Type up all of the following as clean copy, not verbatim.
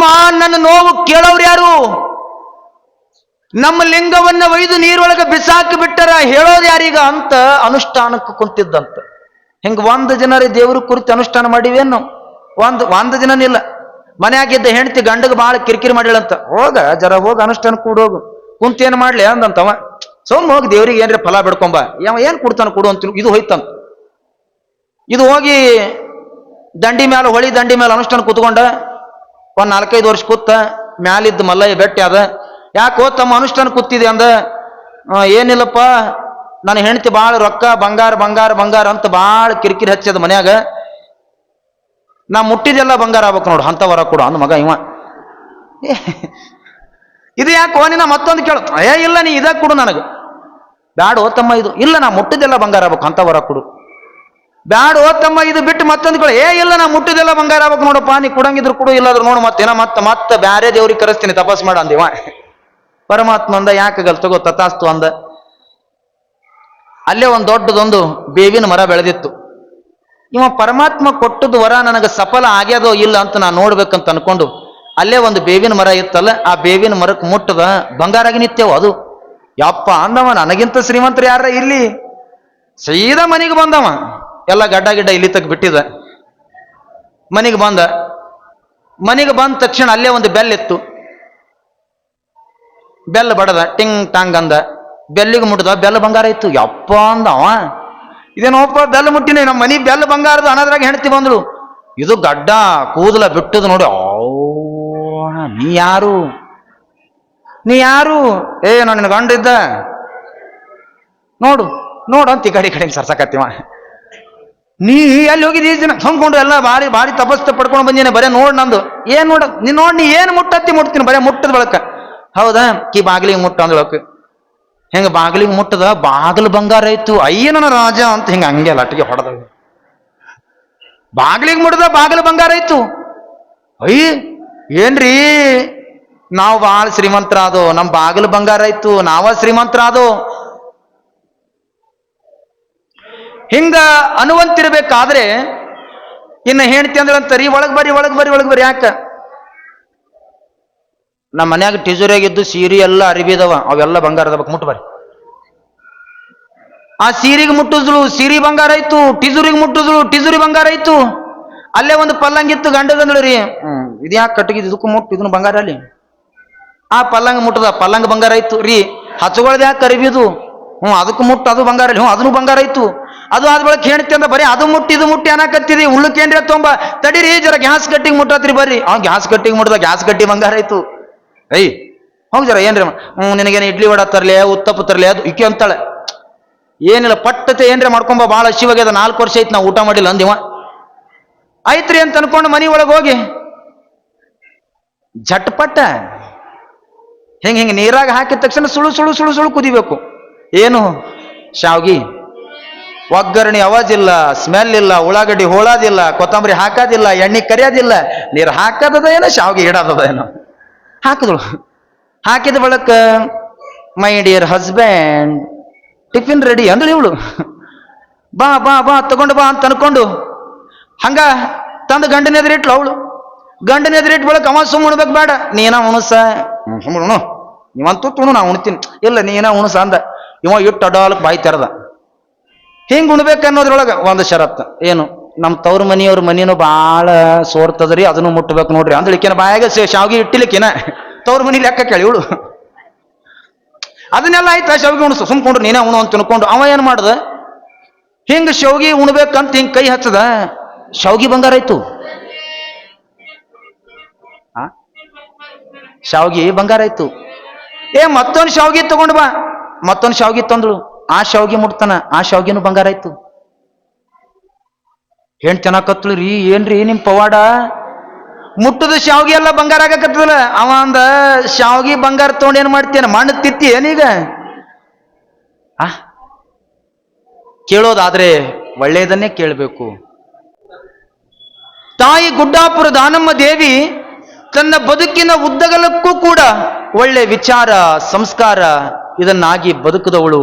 ಅಮ್ಮ ನನ್ನ ನೋವು ಕೇಳೋರು ಯಾರು? ನಮ್ಮ ಲಿಂಗವನ್ನ ಒಯ್ದು ನೀರೊಳಗೆ ಬಿಸಾಕಿ ಬಿಟ್ಟರ ಹೇಳೋದು ಯಾರೀಗ ಅಂತ ಅನುಷ್ಠಾನಕ್ಕೆ ಕುಂತಿದ್ದಂತ. ಹಿಂಗ 100 ಜನರ ದೇವ್ರ ಕುರಿತು ಅನುಷ್ಠಾನ ಮಾಡಿವೇನು? ಒಂದು ಜನನಿಲ್ಲ. ಮನೆಯಾಗಿದ್ದ ಹೆಂಡತಿ ಗಂಡಗೆ ಭಾಳ ಕಿರಿಕಿರಿ ಮಾಡಿಳಂತ. ಜರ ಹೋಗ ಅನುಷ್ಠಾನ ಕೂಡೋಗು, ಕುಂತೇನು ಮಾಡ್ಲಿ ಅಂದಂತವ. ಸೋಮ್ ಹೋಗಿ ದೇವ್ರಿಗೆ ಏನ್ರಿ ಫಲ ಬಿಡ್ಕೊಂಬ, ಯಾವ ಏನ್ ಕೊಡ್ತಾನ ಕೊಡು ಅಂತ. ಇದು ಹೋಯ್ತಂತ. ಇದು ಹೋಗಿ ದಂಡಿ ಮೇಲೆ, ಹೊಳಿ ದಂಡಿ ಮೇಲೆ ಅನುಷ್ಠಾನ ಕೂತ್ಕೊಂಡ. ಒಂದು 4-5 ವರ್ಷ ಕೂತ ಮ್ಯಾಲಿದ್ದ ಮಲ್ಲಯ್ಯ ಭೇಟಿ ಅದ. ಯಾಕೋ ತಮ್ಮ ಅನುಷ್ಠಾನ ಕೂತಿದೆ ಅಂದ. ಏನಿಲ್ಲಪ್ಪ, ನನ್ನ ಹೆಂಡತಿ ಭಾಳ ರೊಕ್ಕ ಬಂಗಾರ ಬಂಗಾರ ಬಂಗಾರ ಅಂತ ಭಾಳ ಕಿರಿಕಿರಿ ಹಚ್ಚದ ಮನ್ಯಾಗ. ನಾ ಮುಟ್ಟಿದೆಲ್ಲ ಬಂಗಾರ ಆಗ್ಬೇಕು ನೋಡು, ಅಂತ ವರ ಕೊಡು ಅಂದ ಮಗ ಇವ. ಇದು ಯಾಕೋ ನಿನ್ನ ಮತ್ತೊಂದು ಕೇಳು. ಇಲ್ಲ ನೀ ಇದಾಗ ಕೊಡು ನನಗೆ. ಬ್ಯಾಡ ಓತಮ್ಮ ಇದು. ಇಲ್ಲ ನಾ ಮುಟ್ಟಿದೆಲ್ಲ ಬಂಗಾರ ಆಗ್ಬೇಕು, ಅಂತ ವರ ಕೊಡು. ಬ್ಯಾಡ ಓತಮ್ಮ ಇದು ಬಿಟ್ಟು ಮತ್ತೊಂದು ಕೇಳು. ಇಲ್ಲ ನಾ ಮುಟ್ಟಿದೆಲ್ಲ ಬಂಗಾರ ಆಗ್ಬೇಕು ನೋಡಪ್ಪ, ನೀ ಕೊಡಂಗಿದ್ರು ಕೊಡು, ಇಲ್ಲಾದ್ರು ನೋಡು ಮತ್ತೇನ ಮತ್ತೆ ಬ್ಯಾರೆ ದೇವ್ರಿಗೆ ಕರೆಸ್ತೀನಿ ತಪಾಸ್ ಮಾಡ ಅಂದಿವ. ಪರಮಾತ್ಮ ಅಂದ ಯಾಕಾಗಲ್ ತಗೋ ತಥಾಸ್ತು ಅಂದ. ಅಲ್ಲೇ ಒಂದು ದೊಡ್ಡದೊಂದು ಬೇವಿನ ಮರ ಬೆಳೆದಿತ್ತು. ಇವ ಪರಮಾತ್ಮ ಕೊಟ್ಟದ್ದು ವರ ನನಗೆ ಸಫಲ ಆಗ್ಯದೋ ಇಲ್ಲ ಅಂತ ನಾನು ನೋಡ್ಬೇಕಂತ ಅನ್ಕೊಂಡು ಅಲ್ಲೇ ಒಂದು ಬೇವಿನ ಮರ ಇತ್ತಲ್ಲ, ಆ ಬೇವಿನ ಮರಕ್ಕೆ ಮುಟ್ಟದ ಬಂಗಾರಾಗಿ ನಿತ್ಯವು ಅದು. ಯಪ್ಪ ಅಂದವ, ನನಗಿಂತ ಶ್ರೀಮಂತರು ಯಾರ ಇಲ್ಲಿ? ಸೀದಾ ಮನೆಗೆ ಬಂದವ. ಎಲ್ಲ ಗಡ್ಡ ಗಿಡ್ಡ ಇಲ್ಲಿ ತಗ ಬಿಟ್ಟಿದ. ಮನೆಗೆ ಬಂದ ತಕ್ಷಣ ಅಲ್ಲೇ ಒಂದು ಬೆಲ್ ಇತ್ತು. ಬೆಲ್ ಬಡದ, ಟಿಂಗ್ ಟಾಂಗ್ ಅಂದ. ಬೆಲ್ಲಿಗೆ ಮುಟ್ಟದ, ಬೆಲ್ಲ ಬಂಗಾರ ಇತ್ತು. ಯಪ್ಪ ಅಂದವ, ಇದೇನೋಪ್ಪ ಬೆಲ್ಲ ಮುಟ್ಟಿನ, ನಮ್ಮ ಮನೆ ಬೆಲ್ಲ ಬಂಗಾರದ ಅನ್ನೋದ್ರಾಗ ಹೆಂಡತಿ ಬಂದ್ರು. ಇದು ಗಡ್ಡ ಕೂದಲ ಬಿಟ್ಟದು ನೋಡಿ. ನೀ ಯಾರು? ನನ್ನ ಗಂಡ ಇದ್ದ, ನೋಡು ಅಂತ ಈ ಕಡೆ ಸರ್ಸಕತ್ತಿವ. ನೀ ಎಲ್ಲಿ ಹೋಗಿದ್ದೀ ಜನ ಹೊಂದ್ಕೊಂಡು ಎಲ್ಲ ಭಾರಿ ತಪಸ್ಸು ಪಡ್ಕೊಂಡು ಬಂದೀನಿ. ಬರೇ ನೋಡ್ ನಂದು. ಏನ್ ನೋಡ ನೀ ಏನು ಮುಟ್ತೀನಿ, ಬರೇ ಮುಟ್ಟದ ಬಳಕ. ಹೌದಾ, ಬಾಗಿಲಿಗೆ ಮುಟ್ಟ ಅಂದಳಕ. ಹೆಂಗ ಬಾಗಿಲಿಗೆ ಮುಟ್ಟದ, ಬಾಗಿಲು ಬಂಗಾರ ಇತ್ತು. ಅಯ್ಯನ ರಾಜ ಅಂತ ಹಂಗೆ ಲಟ್ಟಿಗೆ ಹೊಡೆದ. ಬಾಗಿಲಿಗೆ ಮುಟ್ಟದ, ಬಾಗಿಲು ಬಂಗಾರ ಇತ್ತು. ಏನ್ರಿ ನಾವು ಭಾಳ ಶ್ರೀಮಂತರಾದೋ, ನಮ್ಮ ಬಾಗಿಲು ಬಂಗಾರ ಇತ್ತು, ನಾವ ಶ್ರೀಮಂತರಾದೋ. ಹಿಂಗ ಅನುವಂತಿರ್ಬೇಕಾದ್ರೆ ಇನ್ನು ಹೆಂಡತಿ ಅಂದ್ರಂತರಿ, ಒಳಗ್ ಬರ್ರಿ. ಯಾಕ? ನಮ್ಮ ಮನ್ಯಾಗ ಟಿಜುರಿಯಾಗಿದ್ದು ಸೀರೆ ಎಲ್ಲ ಅರಿಬಿದವ, ಅವೆಲ್ಲ ಬಂಗಾರದ ಬಗ್ಗೆ ಮುಟ್ಟು ಬರ್ರಿ. ಆ ಸೀರೆಗೆ ಮುಟ್ಟಿದ್ಳು, ಸೀರೆ ಬಂಗಾರ ಇತ್ತು. ಟಿಜುರಿಗೆ ಮುಟ್ಟಿದ್ಳು, ಟಿಜುರಿ ಬಂಗಾರ ಇತ್ತು. ಅಲ್ಲೇ ಒಂದು ಪಲ್ಲಂಗಿತ್ತು. ಗಂಡಗಂದಳು ರೀ, ಇದು ಯಾಕೆ ಕಟ್ಟಿಗಿದ್ದು, ಇದಕ್ಕೂ ಮುಟ್ಟು, ಇದನ್ನು ಬಂಗಾರ ಅಲ್ಲಿ. ಆ ಪಲ್ಲಂಗ ಮುಟ್ಟದ, ಪಲ್ಲಂಗ ಬಂಗಾರ ಇತ್ತು ರೀ. ಹಚ್ಚುಗಳದ ಯಾಕೆ ಅರಿಬಿದು? ಅದಕ್ಕೂ ಮುಟ್ಟು, ಅದು ಬಂಗಾರ ಅಲ್ಲಿ. ಅದನ್ನು ಬಂಗಾರ ಇತ್ತು. ಅದು ಆದ ಬಳಕ ಹೆಣ್ತಿ ಅಂದ, ಬರೀ ಅದು ಮುಟ್ಟಿ ಇದು ಮುಟ್ಟಿ ಅನ್ನಕತ್ತಿದಿ. ಉಳ್ಳಕ್ಕೇನ್ರಿ ತೊಂಬ, ತಡೀರಿ ಜರ ಗ್ಯಾಸ್ ಕಟ್ಟಿಗೆ ಮುಟ್ಟತ್ರಿ ಬರ್ರಿ. ಗ್ಯಾಸ್ ಕಟ್ಟಿಗೆ ಮುಟ್ಟದ, ಗ್ಯಾಸ್ ಕಟ್ಟಿ ಬಂಗಾರ ಇತ್ತು. ಹೋಗಿ ಜರ ಏನ್ರಿ, ನಿನಗೇನು ಇಡ್ಲಿ ವಡ ತರ್ಲಿ, ಉತ್ತಪ್ಪ ತರ್ಲಿ, ಅದು ಇಕ್ಕಿ ಅಂತಾಳೆ. ಏನಿಲ್ಲ, ಪಟ್ಟತೆ ಏನ್ರಿ ಮಾಡ್ಕೊಂಬ, ಭಾಳ ಹಸಿವಾಗ್ಯದ, 4 ವರ್ಷ ಐತಿ ನಾವು ಊಟ ಮಾಡಿಲ್ಲ ಅಂದಿವ. ಆಯ್ತ್ರಿ ಅಂತ ಅನ್ಕೊಂಡು ಮನಿ ಒಳಗೆ ಹೋಗಿ ಝಟ್ಪಟ್ಟ ಹಿಂಗೆ ನೀರಾಗ ಹಾಕಿದ ತಕ್ಷಣ ಸುಳು ಕುದಿಬೇಕು. ಏನು? ಶಾವ್ಗಿ. ಒಗ್ಗರಣೆ ಅವಾಜಿಲ್ಲ, ಸ್ಮೆಲ್ ಇಲ್ಲ, ಉಳ್ಳಾಗಡ್ಡಿ ಹೋಳಾದಿಲ್ಲ, ಕೊತ್ತಂಬರಿ ಹಾಕೋದಿಲ್ಲ, ಎಣ್ಣೆ ಕರಿಯೋದಿಲ್ಲ. ನೀರು ಹಾಕದ ಏನೋ, ಶಾವ್ಗಿ ಇಡೋದದ ಏನೋ. ಹಾಕಿದ ಬಳಕ my dear husband tiffin ready ಅಂದ್ರೆ ಇವಳು. ಬಾ ತಗೊಂಡು ಬಾ ಅಂತ ಅನ್ಕೊಂಡು ಹಂಗ ತಂದು ಗಂಡನ ಎದುರಿಟ್ಲು ಅವಳು. ಗಂಡನ ಎದುರಿಟ್ಟು ಬಳಕ ಅವ ಸುಮ್ಮ ಉಣ್ಬೇಕು. ಬೇಡ, ನೀನ ಉಣಸ, ಸುಮ್ಮನು ನೀವಂತೂ ತುಣು, ನಾ ಉಣ್ತೀನಿ. ಇಲ್ಲ ನೀನ ಉಣಸ ಅಂದ. ಇವ ಇಟ್ಟು ಅಡಾಲಕ್ಕೆ ಬಾಯಿ ತೆರೆದ. ಹಿಂಗೆ ಉಣ್ಬೇಕನ್ನೋದ್ರೊಳಗೆ ಒಂದು ಷರತ್ತು. ಏನು? ನಮ್ಮ ತವ್ರ ಮನಿಯವ್ರ ಮನಿನೂ ಭಾಳ ಸೋರ್ತದ್ರಿ, ಅದನ್ನು ಮುಟ್ಬೇಕು ನೋಡ್ರಿ ಅಂದಳಿಕೆನ ಬಾಯಾಗ ಶಾವ್ಗಿ ಇಟ್ಟಿಲಿಕ್ಕಿನ ತವ್ರ ಮನಿ ಲೆಕ್ಕ ಕೇಳಿ ಇವಳು. ಅದನ್ನೆಲ್ಲ ಆಯ್ತಾ, ಶಾವ್ಗಿ ಉಣಸು, ಸುಮ್ಕೊಂಡ್ರು ನೀನೇ ಉಣು ಅಂತ ತಿನ್ಕೊಂಡು. ಅವ ಏನು ಮಾಡ್ದ, ಹಿಂಗೆ ಶಾವ್ಗಿ ಉಣ್ಬೇಕಂತ ಹಿಂಗೆ ಕೈ ಹಚ್ಚದ, ಶಾವ್ಗಿ ಬಂಗಾರ ಆಯ್ತು. ಶಾವ್ಗಿ ಬಂಗಾರ ಆಯ್ತು. ಮತ್ತೊಂದು ಶಾವ್ಗಿ ತಗೊಂಡು ಬಾ. ಮತ್ತೊಂದು ಶಾವ್ಗಿ ತಂದಳು. ಆ ಶಾವ್ಗಿ ಮುಟ್ತಾನ, ಆ ಶಾವ್ಗಿನೂ ಬಂಗಾರ ಆಯ್ತು. ಹೆಣ್ ಚೆನ್ನಾಕತ್ಳು ರೀ, ಏನ್ರಿ ನಿಮ್ ಪವಾಡ? ಮುಟ್ಟದ ಶಾವ್ಗಿ ಎಲ್ಲ ಬಂಗಾರ ಆಗಕತ್ತದಲ್ಲ. ಅವ ಅಂದ, ಶಾವ್ಗಿ ಬಂಗಾರ ತಗೊಂಡು ಏನ್ ಮಾಡ್ತೇನೆ, ಮಣ್ಣು ತಿತ್ತಿ ಏನೀಗ? ಕೇಳೋದಾದ್ರೆ ಒಳ್ಳೆಯದನ್ನೇ ಕೇಳಬೇಕು. ತಾಯಿ ಗುಡ್ಡಾಪುರ ದಾನಮ್ಮ ದೇವಿ ತನ್ನ ಬದುಕಿನ ಉದ್ದಗಲಕ್ಕೂ ಕೂಡ ಒಳ್ಳೆ ವಿಚಾರ, ಸಂಸ್ಕಾರ ಇದನ್ನಾಗಿ ಬದುಕದವಳು.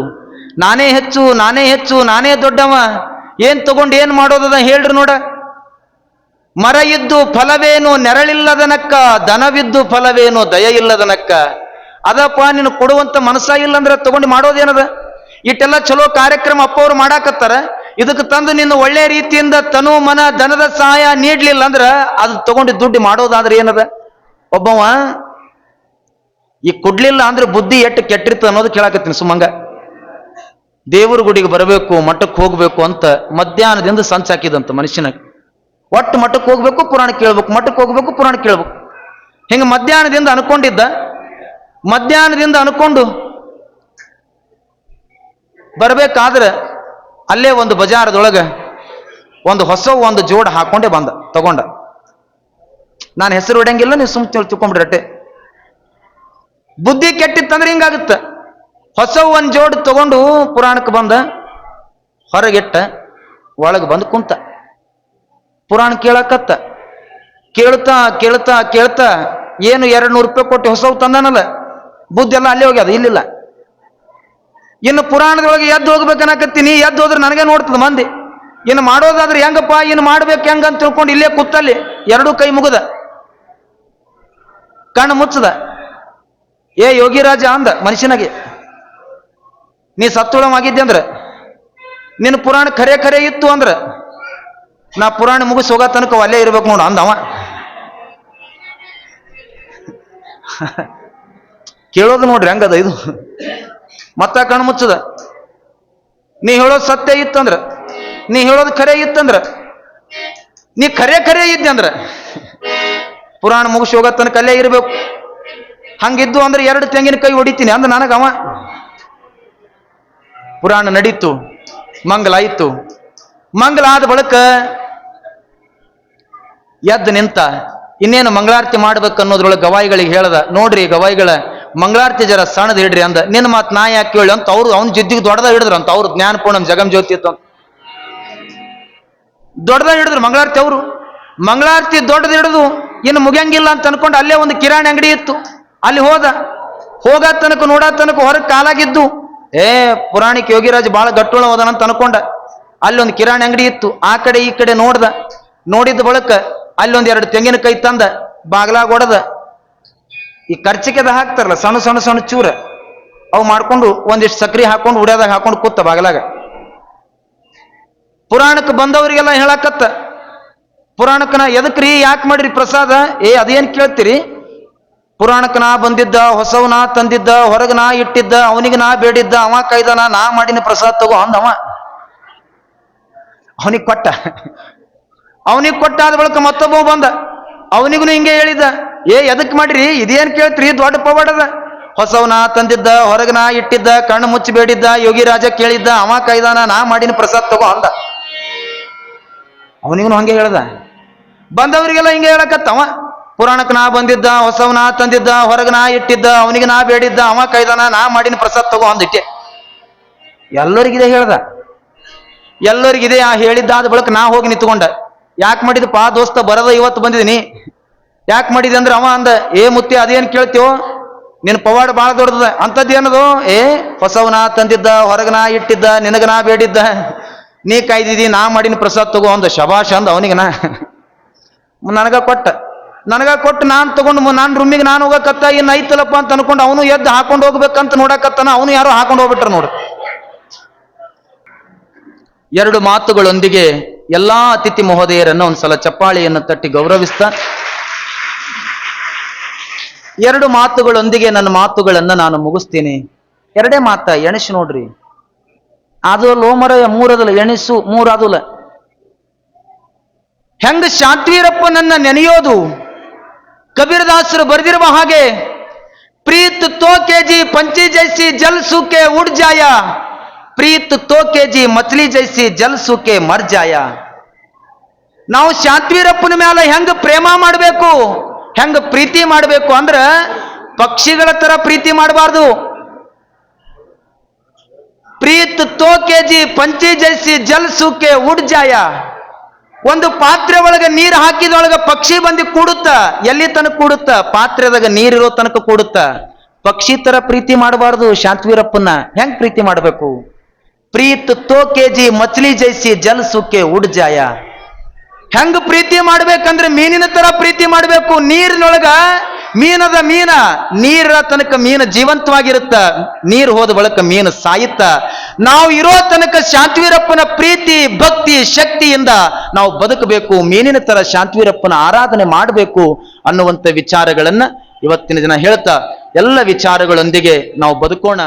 ನಾನೇ ಹೆಚ್ಚು, ನಾನೇ ದೊಡ್ಡವ, ಏನ್ ತಗೊಂಡು ಏನ್ ಮಾಡೋದದ ಹೇಳ್ರಿ ನೋಡ. ಮರ ಇದ್ದು ಫಲವೇನು ನೆರಳಿಲ್ಲದನಕ್ಕ, ದನವಿದ್ದು ಫಲವೇನು ದಯ ಇಲ್ಲದನಕ್ಕ. ಅದಪ್ಪ ನೀನು ಕೊಡುವಂತ ಮನಸ್ಸ ಇಲ್ಲ ಅಂದ್ರೆ ತಗೊಂಡು ಮಾಡೋದೇನದ? ಇಟ್ಟೆಲ್ಲ ಚಲೋ ಕಾರ್ಯಕ್ರಮ ಅಪ್ಪವ್ರು ಮಾಡಾಕತ್ತಾರ, ಇದಕ್ಕೆ ತಂದು ನಿನ್ನ ಒಳ್ಳೆ ರೀತಿಯಿಂದ ತನು ಮನ ಧನದ ಸಹಾಯ ನೀಡ್ಲಿಲ್ಲ ಅಂದ್ರ ಅದು ತಗೊಂಡು ದುಡ್ಡು ಮಾಡೋದಾದ್ರೆ ಏನದ? ಒಬ್ಬವ ಈ ಕೊಡ್ಲಿಲ್ಲ ಅಂದ್ರೆ ಬುದ್ಧಿ ಎಟ್ಟು ಕೆಟ್ಟಿರ್ತ ಅನ್ನೋದು ಕೇಳಾಕತ್ತೀನಿ. ಸುಮಂಗ ದೇವ್ರ ಗುಡಿಗೆ ಬರಬೇಕು, ಮಠಕ್ಕೆ ಹೋಗ್ಬೇಕು ಅಂತ ಮಧ್ಯಾಹ್ನದಿಂದ ಸಂಚ ಹಾಕಿದಂತ ಮನುಷ್ಯನಾಗ. ಒಟ್ಟು ಮಠಕ್ಕೆ ಹೋಗ್ಬೇಕು, ಪುರಾಣ ಕೇಳ್ಬೇಕು, ಮಠಕ್ಕೆ ಹೋಗ್ಬೇಕು, ಪುರಾಣ ಕೇಳ್ಬೇಕು. ಹಿಂಗ ಮಧ್ಯಾಹ್ನದಿಂದ ಅನ್ಕೊಂಡು ಬರ್ಬೇಕಾದ್ರೆ ಅಲ್ಲೇ ಒಂದು ಬಜಾರದೊಳಗೆ ಒಂದು ಜೋಡ್ ಹಾಕೊಂಡೇ ತಗೊಂಡ. ನಾನು ಹೆಸರು ಹೊಡೆಯಂಗಿಲ್ಲ, ನೀವು ಸುಮ್ ತಿಳ್ಕೊಂಡ್ಬಿಡ್ರಟ್ಟೆ. ಬುದ್ಧಿ ಕೆಟ್ಟಿತ್ತಂದ್ರೆ ಹಿಂಗಾಗುತ್ತ. ಒಂದು ಜೋಡ್ ತಗೊಂಡು ಪುರಾಣಕ್ಕೆ ಬಂದ, ಹೊರಗಿಟ್ಟ, ಒಳಗೆ ಬಂದು ಕುಂತ, ಪುರಾಣ ಕೇಳಕತ್ತ. ಕೇಳ್ತಾ ಏನು 200 ರೂಪಾಯಿ ಕೊಟ್ಟು ಹೊಸವು ತಂದಾನಲ್ಲ, ಬುದ್ಧಿ ಎಲ್ಲ ಅಲ್ಲೇ ಹೋಗ್ಯದ, ಇಲ್ಲಿಲ್ಲ. ಇನ್ನು ಪುರಾಣದೊಳಗೆ ಎದ್ದು ಹೋಗ್ಬೇಕನ್ನಕತ್ತೀನಿ, ಎದ್ದು ಹೋದ್ರೆ ನನಗೆ ನೋಡ್ತದ ಮಂದಿ. ಇನ್ನು ಮಾಡೋದಾದ್ರೆ ಹೆಂಗಪ್ಪ, ಇನ್ನು ಮಾಡ್ಬೇಕು ಹೆಂಗ ಅಂತ ತಿಳ್ಕೊಂಡು ಇಲ್ಲೇ ಕೂತಲ್ಲಿ 2 ಕೈ ಮುಗದ, ಕಣ್ಣು ಮುಚ್ಚದ. ಏ ಯೋಗಿರಾಜ ಅಂದ ಮನುಷ್ಯನಾಗೆ, ನೀ ಸತ್ತುಳವಾಗಿದ್ದೆ ಅಂದ್ರೆ, ನಿನ್ನ ಪುರಾಣ ಖರೆ ಇತ್ತು ಅಂದ್ರೆ ನಾ ಪುರಾಣ ಮುಗಿಸ್ ಹೋಗ ತನಕ ಅಲ್ಲೇ ಇರ್ಬೇಕು ನೋಡು ಅಂದವ. ಕೇಳೋದು ನೋಡ್ರಿ ಹೆಂಗದ ಇದು. ಮತ್ತ ಕಣ್ಣು ಮುಚ್ಚದ. ನೀ ಹೇಳೋದು ಸತ್ಯ ಇತ್ತಂದ್ರ, ನೀ ಹೇಳೋದು ಖರೆ ಇತ್ತಂದ್ರ, ನೀ ಖರೆ ಇದ್ದೆ ಅಂದ್ರ ಪುರಾಣ ಮುಗಿಸಿ ಹೋಗ ತನಕ ಅಲ್ಲೇ ಇರ್ಬೇಕು. ಹಂಗಿದ್ದು ಅಂದ್ರೆ 2 ತೆಂಗಿನಕಾಯಿ ಹೊಡಿತೀನಿ ಅಂದ ನನಗವ. ಪುರಾಣ ನಡೀತು, ಮಂಗಲ ಆಯಿತು. ಮಂಗಲ ಆದ ಬಳಿಕ ಎದ್ದು ನಿಂತ, ಇನ್ನೇನು ಮಂಗಳಾರತಿ ಮಾಡ್ಬೇಕು ಅನ್ನೋದ್ರೊಳಗೆ ಗವಾಯಿಗಳಿಗೆ ಹೇಳ್ದ, ನೋಡ್ರಿ ಗವಾಯಿಗಳ ಮಂಗಳಾರತಿ ಜರ ಸಣ್ಣದ ಹಿಡ್ರಿ ಅಂದ. ನಿನ್ನ ಮಾತು ನಾ ಯಾಕೆ ಕೇಳಿ ಅಂತ ಅವ್ನ ಜಿದ್ದಿಗೆ ದೊಡ್ಡದ ಹಿಡಿದ್ರು ಅಂತ. ಅವ್ರು ಜ್ಞಾನಪೂರ್ಣಂ ಜಗಂ ಜ್ಯೋತಿ ಇತ್ತು ಅಂತ ದೊಡ್ಡದ ಹಿಡಿದ್ರು ಮಂಗಳಾರತಿ. ಅವರು ಮಂಗಳಾರತಿ ದೊಡ್ಡದ ಹಿಡಿದು ಇನ್ನು ಮುಗಿಯಂಗಿಲ್ಲ ಅಂತ ಅನ್ಕೊಂಡು ಅಲ್ಲೇ ಒಂದು ಕಿರಾಣಿ ಅಂಗಡಿ ಇತ್ತು, ಅಲ್ಲಿ ಹೋಗ ತನಕ ನೋಡ ತನಕ ಹೊರಗೆ ಕಾಲಾಗಿದ್ದು, ಪುರಾಣಿಕ ಯೋಗಿರಾಜ್ ಬಾಳ ಗಟ್ಟುಳ ಹೋದನಂತ ಅನ್ಕೊಂಡ. ಅಲ್ಲಿ ಒಂದು ಕಿರಾಣಿ ಅಂಗಡಿ ಇತ್ತು, ಆ ಕಡೆ ಈ ಕಡೆ ನೋಡಿದ ಬಳಿಕ ಅಲ್ಲಿ 2 ತೆಂಗಿನಕಾಯಿ ತಂದ ಬಾಗ್ಲಾಗ ಹೊಡೆದ, ಈ ಖರ್ಚಿಕೆದ ಹಾಕ್ತಾರಲ್ಲ ಸಣ್ಣ ಚೂರ, ಅವು ಮಾಡ್ಕೊಂಡು ಒಂದಿಷ್ಟು ಸಕ್ರಿ ಹಾಕೊಂಡು ಉಡ್ಯಾದಾಗ ಹಾಕೊಂಡು ಕೂತ ಬಾಗ್ಲಾಗ. ಪುರಾಣಕ್ಕೆ ಬಂದವರಿಗೆಲ್ಲ ಹೇಳಕತ್ತ, ಪುರಾಣಕ್ಕನ ಎದಕ್ರಿ ಯಾಕೆ ಮಾಡ್ರಿ ಪ್ರಸಾದ? ಅದೇನ್ ಕೇಳ್ತೀರಿ, ಪುರಾಣಕ್ಕೆ ನಾ ಬಂದಿದ್ದ, ಹೊಸವನ ತಂದಿದ್ದ, ಹೊರಗೆ ನಾ ಇಟ್ಟಿದ್ದ, ಅವನಿಗೆ ನಾ ಬೇಡಿದ್ದ, ಅವ ಕಾಯ್ದಾನ, ನಾ ಮಾಡಿನ ಪ್ರಸಾದ ತಗೋ ಅಂದವ. ಅವನಿಗೆ ಕೊಟ್ಟಾದ ಬಳಿಕ ಮತ್ತೊಬ್ಬ ಬಂದ, ಅವನಿಗೂ ಹಿಂಗೆ ಹೇಳಿದ್ದ, ಎದಕ್ ಮಾಡ್ರಿ, ಇದೇನ್ ಕೇಳ್ತ್ರಿ, ದೊಡ್ಡ ಪವಾಡದ, ಹೊಸವನ ತಂದಿದ್ದ, ಹೊರಗನ ಇಟ್ಟಿದ್ದ, ಕಣ್ಣು ಮುಚ್ಚಿ ಬೇಡಿದ್ದ, ಯೋಗಿರಾಜ ಕೇಳಿದ್ದ, ಅವ ಕಾಯ್ದಾನ, ನಾ ಮಾಡಿನ ಪ್ರಸಾದ ತಗೋ ಅಂದ. ಅವನಿಗೂ ಹಂಗೆ ಹೇಳ್ದ. ಬಂದವರಿಗೆಲ್ಲ ಹಿಂಗೆ ಹೇಳಕತ್ತವ, ಪುರಾಣಕ್ಕೆ ನಾ ಬಂದಿದ್ದ, ಹೊಸವನ ತಂದಿದ್ದ, ಹೊರಗನ ಇಟ್ಟಿದ್ದ, ಅವನಿಗೆ ನಾ ಬೇಡಿದ್ದ, ಅವ ಕಾಯ್ದಾನ, ನಾ ಮಾಡಿನ ಪ್ರಸಾದ ತಗೋ ಅಂದಿಟ್ಟೆ. ಎಲ್ಲರಿಗಿದೆ ಹೇಳ್ದ, ಎಲ್ಲರಿಗಿದೆ. ಹೇಳಿದ್ದಾದ ಬಳಿಕ ನಾ ಹೋಗಿ ನಿಂತ್ಕೊಂಡ. ಯಾಕೆ ಮಾಡಿದಪ್ಪ ದೋಸ್ತ, ಬರದ ಇವತ್ತು ಬಂದಿದ್ದೀನಿ, ಯಾಕೆ ಮಾಡಿದೆ ಅಂದ್ರೆ ಅವ ಅಂದ, ಮುತ್ತಿ ಅದೇನ್ ಕೇಳ್ತೀವೋ, ನಿನ್ನ ಪವಾಡ ಬಾಳ ದೊಡ್ಡದ. ಅಂಥದ್ದೇನದು? ಹೊಸವನ ತಂದಿದ್ದ, ಹೊರಗನ ಇಟ್ಟಿದ್ದ, ನಿನಗನಾ ಬೇಡಿದ್ದ, ನೀ ಕಾಯ್ದಿದ್ದಿ, ನಾ ಮಾಡಿನ ಪ್ರಸಾದ ತಗೋ ಅಂದ. ಶಬಾಷ್ ಅಂದ ಅವನಿಗನ. ನನಗ ಕೊಟ್ಟು ನಾನು ತಗೊಂಡು ನಾನು ರೂಮಿಗೆ ನಾನು ಹೋಗಕತ್ತ, ಇನ್ನು ಐತಲಪ್ಪ ಅಂತ ಅನ್ಕೊಂಡು ಅವನು ಎದ್ದು ಹಾಕೊಂಡು ಹೋಗ್ಬೇಕಂತ ನೋಡಕತ್ತಾನ. ಅವನು ಯಾರೋ ಹಾಕೊಂಡು ಹೋಗ್ಬಿಟ್ರ ನೋಡು. 2 ಮಾತುಗಳೊಂದಿಗೆ ಎಲ್ಲಾ ಅತಿಥಿ ಮಹೋದಯರನ್ನು ಒಂದ್ಸಲ ಚಪ್ಪಾಳಿಯನ್ನು ತಟ್ಟಿ ಗೌರವಿಸ್ತಾ, 2 ಮಾತುಗಳೊಂದಿಗೆ ನನ್ನ ಮಾತುಗಳನ್ನ ನಾನು ಮುಗಿಸ್ತೀನಿ. 2 ಮಾತ ಎಣಿಸಿ ನೋಡ್ರಿ. ಅದು ಲೋಮರ 3 ಅದಲ್ಲ, ಎಣಿಸು 3 ಅದಲ್ಲ. ಹೆಂಗ ಶಾಂತಿವೀರಪ್ಪನನ್ನ ನೆನೆಯೋದು? ಕಬೀರದಾಸರು ಬರೆದಿರುವ ಹಾಗೆ, ಪ್ರೀತ್ ತೋ ಕೆಜಿ ಪಂಚಿ ಜೈಸಿ ಜಲ್ ಸೂಕೆ ಉಡ್ ಜಾಯ, ಪ್ರೀತ್ ತೋ ಕೆಜಿ ಮಚ್ಲಿ ಜೈಸಿ ಜಲ್ ಸೂಕೆ ಮರ್ ಜಾಯ. ನಾವು ಶಾಂತಿವೀರಪ್ಪನ ಮೇಲೆ ಹೆಂಗ ಪ್ರೇಮ ಮಾಡಬೇಕು, ಹೆಂಗ ಪ್ರೀತಿ ಮಾಡಬೇಕು ಅಂದ್ರ ಪಕ್ಷಿಗಳ ತರ ಪ್ರೀತಿ ಮಾಡಬಾರ್ದು. ಪ್ರೀತ್ ತೋ ಕೆಜಿ ಪಂಚಿ ಜೈಸಿ ಜಲ್ ಸೂಕೆ ಉಡ್ ಜಾಯ. ಒಂದು ಪಾತ್ರೆ ಒಳಗೆ ನೀರು ಹಾಕಿದೊಳಗ ಪಕ್ಷಿ ಬಂದು ಕೂಡುತ್ತ. ಎಲ್ಲಿ ತನಕ ಕೂಡುತ್ತ? ಪಾತ್ರೆದಾಗ ನೀರಿರೋ ತನಕ ಕೂಡುತ್ತ. ಪಕ್ಷಿ ತರ ಪ್ರೀತಿ ಮಾಡಬಾರ್ದು. ಶಾಂತಿವೀರಪ್ಪನ ಹೆಂಗ್ ಪ್ರೀತಿ ಮಾಡಬೇಕು? ಪ್ರೀತ್ ತೋ ಕೆಜಿ ಮಚ್ಲಿ ಜೈಸಿ ಜಲ್ ಸೂಕೆ ಉಡ್ ಜಾಯ. ಹೆಂಗ ಪ್ರೀತಿ ಮಾಡ್ಬೇಕಂದ್ರೆ ಮೀನಿನ ತರ ಪ್ರೀತಿ ಮಾಡ್ಬೇಕು. ನೀರಿನೊಳಗ ಮೀನ ನೀರ ತನಕ ಮೀನು ಜೀವಂತವಾಗಿರುತ್ತ, ನೀರು ಹೋದ ಬಳಿಕ ಮೀನು ಸಾಯುತ್ತ. ನಾವು ಇರೋ ತನಕ ಶಾಂತವೀರಪ್ಪನ ಪ್ರೀತಿ ಭಕ್ತಿ ಶಕ್ತಿಯಿಂದ ನಾವು ಬದುಕಬೇಕು, ಮೀನಿನ ತರ ಶಾಂತವೀರಪ್ಪನ ಆರಾಧನೆ ಮಾಡಬೇಕು ಅನ್ನುವಂಥ ವಿಚಾರಗಳನ್ನ ಇವತ್ತಿನ ದಿನ ಹೇಳ್ತಾ ಎಲ್ಲ ವಿಚಾರಗಳೊಂದಿಗೆ ನಾವು ಬದುಕೋಣ.